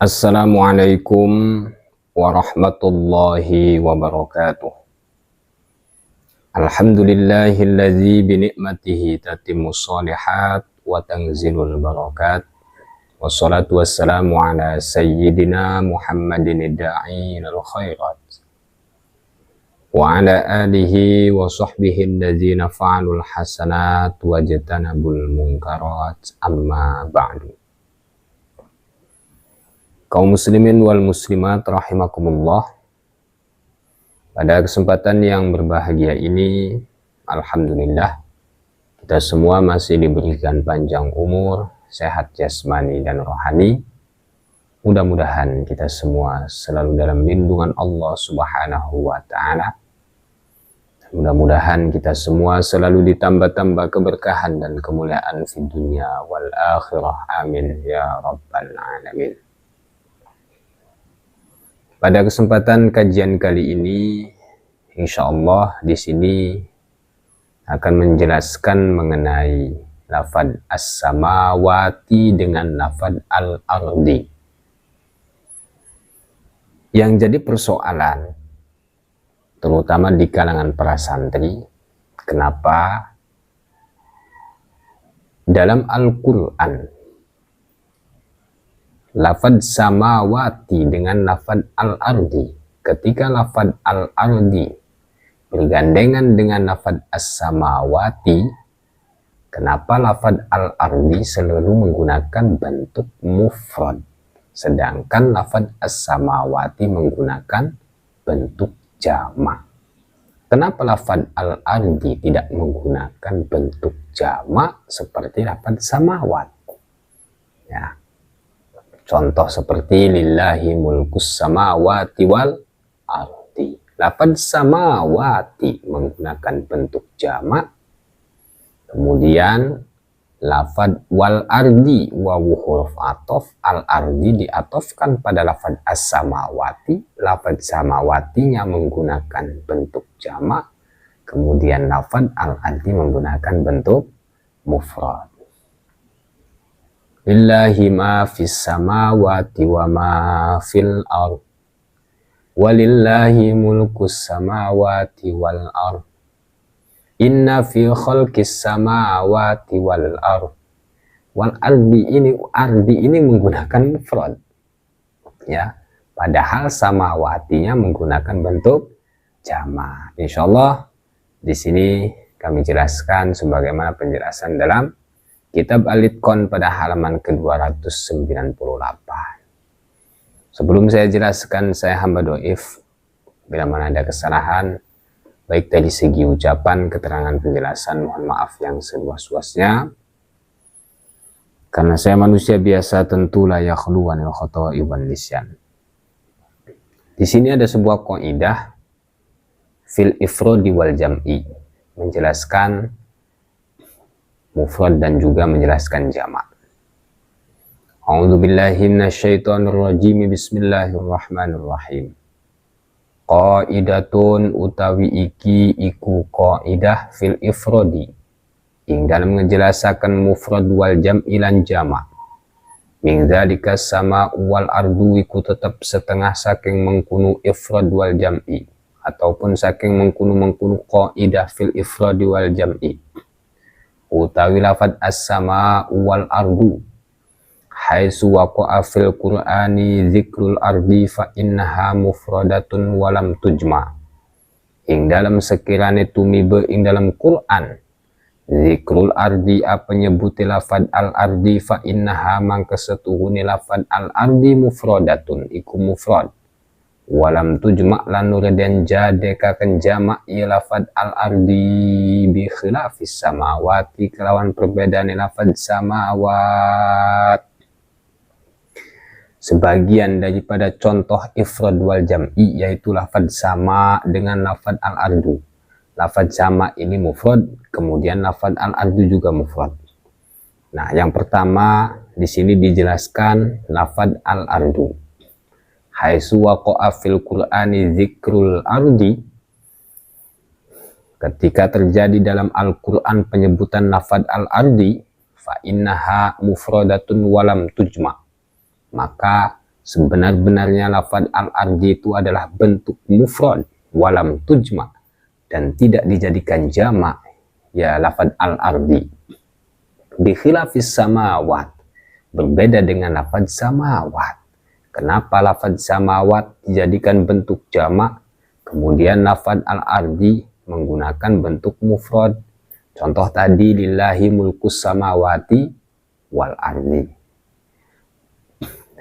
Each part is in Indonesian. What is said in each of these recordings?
Assalamualaikum warahmatullahi wabarakatuh. Alhamdulillahilladzi binikmatihi tatimmus shalihat wa tanzilul barakat. Wassalatu wassalamu ala sayyidina Muhammadin da'i ilal khairat wa ala alihi wa sahbihi alladzina fa'alul hasanat wa jatanabul munkarat, amma ba'du. Kaum muslimin wal muslimat rahimakumullah, pada kesempatan yang berbahagia ini, alhamdulillah, kita semua masih diberikan panjang umur, sehat jasmani dan rohani. Mudah-mudahan kita semua selalu dalam lindungan Allah Subhanahu wa Ta'ala. Mudah-mudahan kita semua selalu ditambah-tambah keberkahan dan kemuliaan di dunia wal akhirah. Amin ya rabbal alamin. Pada kesempatan kajian kali ini, insya Allah di sini akan menjelaskan mengenai lafaz as-samawati dengan lafaz al-ardi. Yang jadi persoalan, terutama di kalangan para santri, kenapa dalam Al-Quran lafaz samawati dengan lafaz al-ardi, ketika lafaz al-ardi bergandengan dengan lafaz as-samawati, kenapa lafaz al-ardi selalu menggunakan bentuk mufrad, sedangkan lafaz as-samawati menggunakan bentuk jamak? Kenapa lafaz al-ardi tidak menggunakan bentuk jamak seperti lafaz samawat? Ya. Contoh seperti lillahi mulkus samawati wal ardi. Lafaz samawati menggunakan bentuk jamak. Kemudian lafaz wal ardi wawu huruf atof, al ardi diatofkan pada lafaz as-samawati. Lafaz samawatinya menggunakan bentuk jamak. Kemudian lafaz al ardi menggunakan bentuk mufrad. Lillahi ma fis samawati wa ma fil ard. Walillahi mulkus samawati wal ard. Inna fi khalqis samawati wal ard. Wal ardi ini menggunakan mufrad. Ya, padahal samawatinya menggunakan bentuk jamak. Insyaallah di sini kami jelaskan sebagaimana penjelasan dalam Kitab Al-Itqan pada halaman ke-298. Sebelum saya jelaskan, saya hamba doif, bila mana ada kesalahan, baik dari segi ucapan, keterangan, penjelasan, mohon maaf yang seluas-luasnya. Karena saya manusia biasa, tentu la yakhlu anil khata'i wan nisyan. Di sini ada sebuah kaidah fil ifradi wal jam'i, menjelaskan mufrad dan juga menjelaskan jamak. A'udzubillahi minasyaitonirrajim. Bismillahirrahmanirrahim. Qaidatun utawi iki iku qaidah fil ifradi, ing dalam ngejelasaken mufrad wal jam'i lan jamak. Min dzalika sama wal ardu iku tetep setengah saking mengkunu ifrad wal jam'i, ataupun saking mengkunu qaidah fil ifradi wal jam'i. Utawi lafaz as-sama wal ardu haitsu waqa'a fil qur'ani dzikrul ardi fa innaha mufradatun walam tujma. Ing dalam sekirane tumibe ing dalam Quran zikrul ardi apa nyebuti lafaz al ardi fa innaha mangka setuhune lafaz al ardi mufradatun iku mufrad. Walam tujma' lan nurden jadekaken jamak ya lafaz al-ardi bi khilafis samawati, kelawan perbedaan lafaz samawat. Sebagian daripada contoh ifrad wal jam'i yaitu lafaz sama dengan lafaz al-ardu. Lafaz sama ini mufrad, kemudian lafaz al-ardu juga mufrad. Nah, yang pertama di sini dijelaskan lafaz al-ardu. Haitsu waqa'a fil Qur'ani dzikrul ardi, ketika terjadi dalam Al-Qur'an penyebutan lafaz al-ardi, fa innaha mufradatun walam tujma, maka sebenar-benarnya lafad al-ardi itu adalah bentuk mufrad walam tujma, dan tidak dijadikan jamak, ya lafad al-ardi. Bikhilafis samawat, berbeda dengan lafad samawat. Kenapa lafad samawat dijadikan bentuk jamak, kemudian lafad al-ardi menggunakan bentuk mufrad? Contoh tadi, lillahi mulkus samawati wal ardi.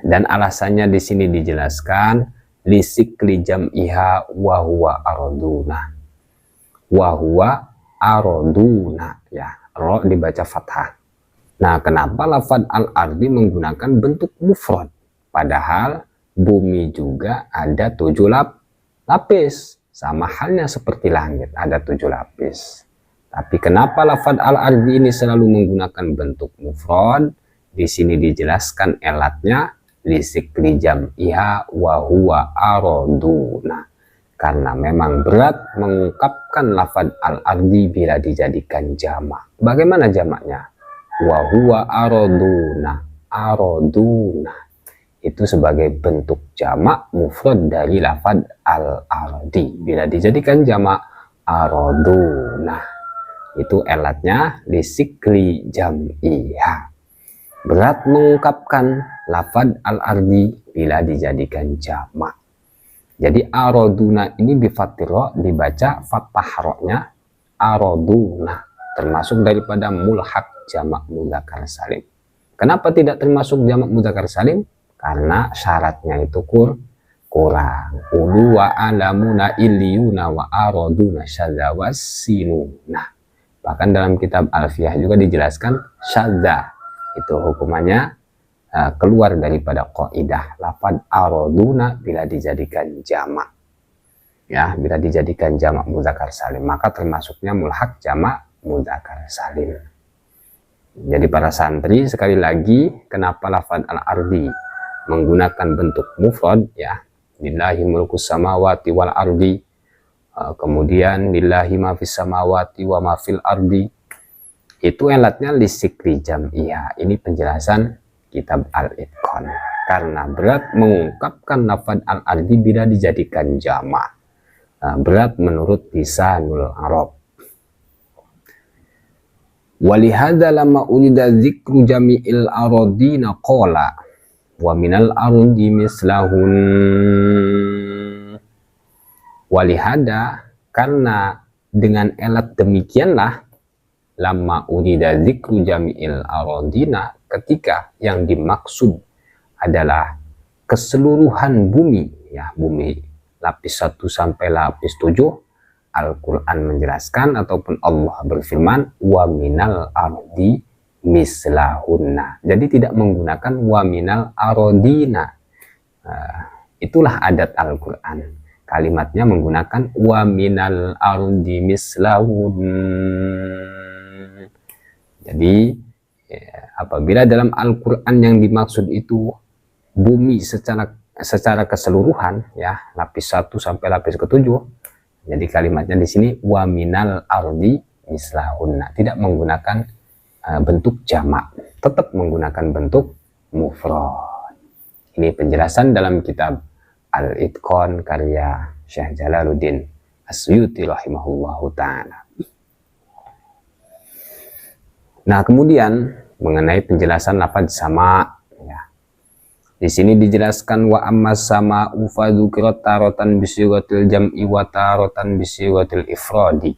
Dan alasannya di sini dijelaskan lisikli jam'iha wa huwa araduna. Wa huwa araduna, ya, ro dibaca fathah. Nah, kenapa lafad al-ardi menggunakan bentuk mufrad? Padahal bumi juga ada 7 lapis. Sama halnya seperti langit, ada 7 lapis. Tapi kenapa lafad al-ardi ini selalu menggunakan bentuk mufrad? Di sini dijelaskan elatnya lisikli jam'iha wa huwa araduna. Karena memang berat mengungkapkan lafad al-ardi bila dijadikan jamak. Bagaimana jamaknya? Wa huwa araduna. Araduna itu sebagai bentuk jamak mufrad dari lafad al-ardi. Bila dijadikan jamak, araduna. Itu elatnya lisikli jam'iha. Berat mengungkapkan lafad al-ardi bila dijadikan jamak. Jadi araduna ini bifatiro dibaca fathah roknya araduna, termasuk daripada mulhaq jamak mudzakkar salim. Kenapa tidak termasuk jamak mudzakkar salim? Karena syaratnya itu kurang. Ulu wa alamuna illiyuna wa araduna syadza wasinuna. Bahkan dalam kitab Alfiyah juga dijelaskan syadza itu hukumannya keluar daripada kaidah lafad araduna bila dijadikan jamak. Ya, bila dijadikan jamak mudzakkar salim, maka termasuknya mulhaq jamak mudzakkar salim. Jadi para santri, sekali lagi, kenapa lafad al-ardi menggunakan bentuk mufrad, ya, lillahi mulkus samawati wal ardi, kemudian lillahi ma fis samawati wa ma fil ardi, itu elatnya lisikli jam'iha. Ini penjelasan kitab Al-Itqan. Karena berat mengungkapkan lafad al-ardi bila dijadikan jamak. Berat menurut lisanul Arab. Walihada lama urida zikru jami'il aradina qala wa minal ardi mislahun. Walihada, karena dengan elat demikianlah lama urida zikru jami'il aradina, ketika yang dimaksud adalah keseluruhan bumi, ya, bumi lapis 1 sampai lapis 7, Al-Quran menjelaskan ataupun Allah berfirman wa minal ardi mislahunna. Jadi tidak menggunakan wa minal aradina. Itulah adat Al-Quran. Kalimatnya menggunakan wa minal ardi mislahun. Jadi apabila dalam Al-Quran yang dimaksud itu bumi secara keseluruhan, ya, lapis 1 sampai lapis ke-7, jadi kalimatnya di sini wa minal ardi mislahunna, tidak menggunakan bentuk jamak, tetap menggunakan bentuk mufrad. Ini penjelasan dalam kitab Al-Itqan karya Syekh Jalaluddin As-Suyuti rahimahullahu ta'ala. Nah, kemudian mengenai penjelasan lafaz sama, ya. Di sini dijelaskan wa amma sama ufadzukirat tarotan bisighatil jam'i wa tarotan bisighatil ifradi.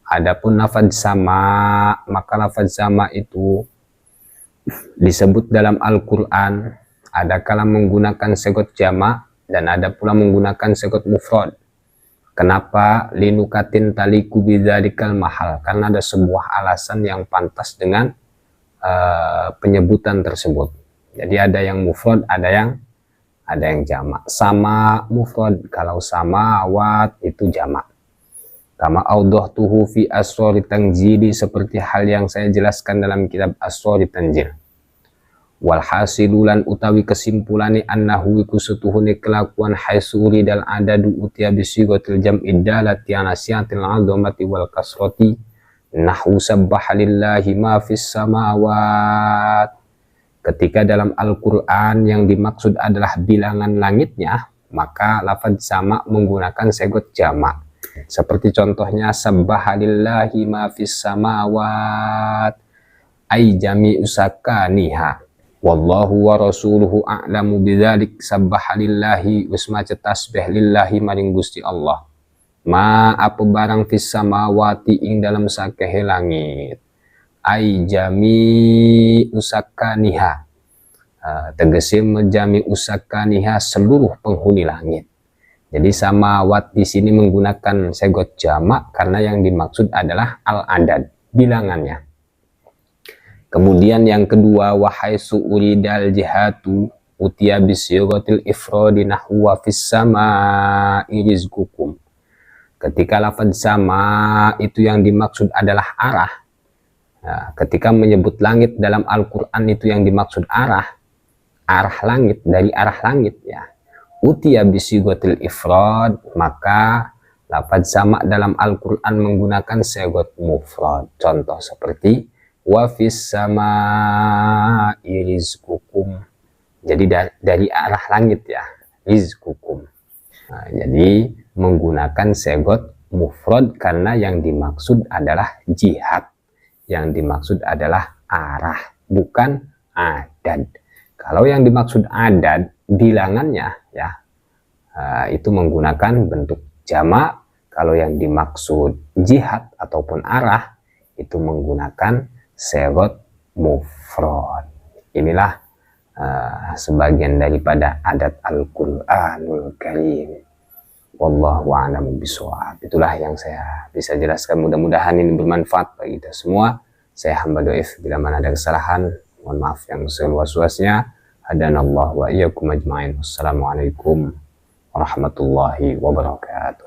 Adapun lafaz sama, maka lafaz sama itu disebut dalam Al-Qur'an ada kala menggunakan sigot jamak dan ada pula menggunakan sigot mufrad. Kenapa? Linukatin taliku bidzalikal mahal, karena ada sebuah alasan yang pantas dengan penyebutan tersebut. Jadi ada yang mufrad, ada yang jamak. Sama mufrad, kalau samawat itu jamak. Kama audhtuhu fi asrori tanjili, seperti hal yang saya jelaskan dalam kitab Asrori Tanjil. Walhasilulan utawi kesimpulannya annahu iku setuhune kelakuan haisuri dal adadu utia bisigotil jam'id dalati anasiatil azamati wal kasrati nahwu sabbaha lillahi ma fis samawat. Ketika dalam Al-Quran yang dimaksud adalah bilangan langitnya, maka lafaz sama menggunakan segot jamak. Seperti contohnya sabbahalillahi ma fis samawat ay jami'u sakaniha wallahu wa rasuluhu a'lamu bidzalik. Sabbahalillahi wis maca tasbih lillahi maring Gusti Allah ma apa barang fis samawati ing dalam sakehe langit ay jami'u sakaniha, tegese menjami usakaniha seluruh penghuni langit. Jadi samawat di sini menggunakan segot jamak karena yang dimaksud adalah al-adad, bilangannya. Kemudian yang kedua, wahai su'uridal jihatu utiya bisyiratil ifradi nahwa fis sama'i rizqukum. Ketika lafaz sama itu yang dimaksud adalah arah. Nah, ketika menyebut langit dalam Al-Quran itu yang dimaksud arah langit, dari arah langit ya. Utiya bisyiratil ifrad, maka lafaz sama dalam Al-Quran menggunakan segot mufrad. Contoh seperti wa fis sama'i rizqukum. Jadi dari arah langit ya, rizqukum. Nah, jadi menggunakan segot mufrad karena yang dimaksud adalah jihad. Yang dimaksud adalah arah, bukan adad. Kalau yang dimaksud adad, bilangannya ya, itu menggunakan bentuk jamak. Kalau yang dimaksud jihad ataupun arah, itu menggunakan segot mufrad. Inilah sebagian daripada adat Al-Quranul Karim. Wallahu a'lam bishawab. Itulah yang saya bisa jelaskan. Mudah-mudahan ini bermanfaat bagi kita semua. Saya hamba Doif, bila mana ada kesalahan, mohon maaf yang seluas-luasnya. Hadanallahu wa iyyakum ajma'in. Wassalamualaikum warahmatullahi wabarakatuh.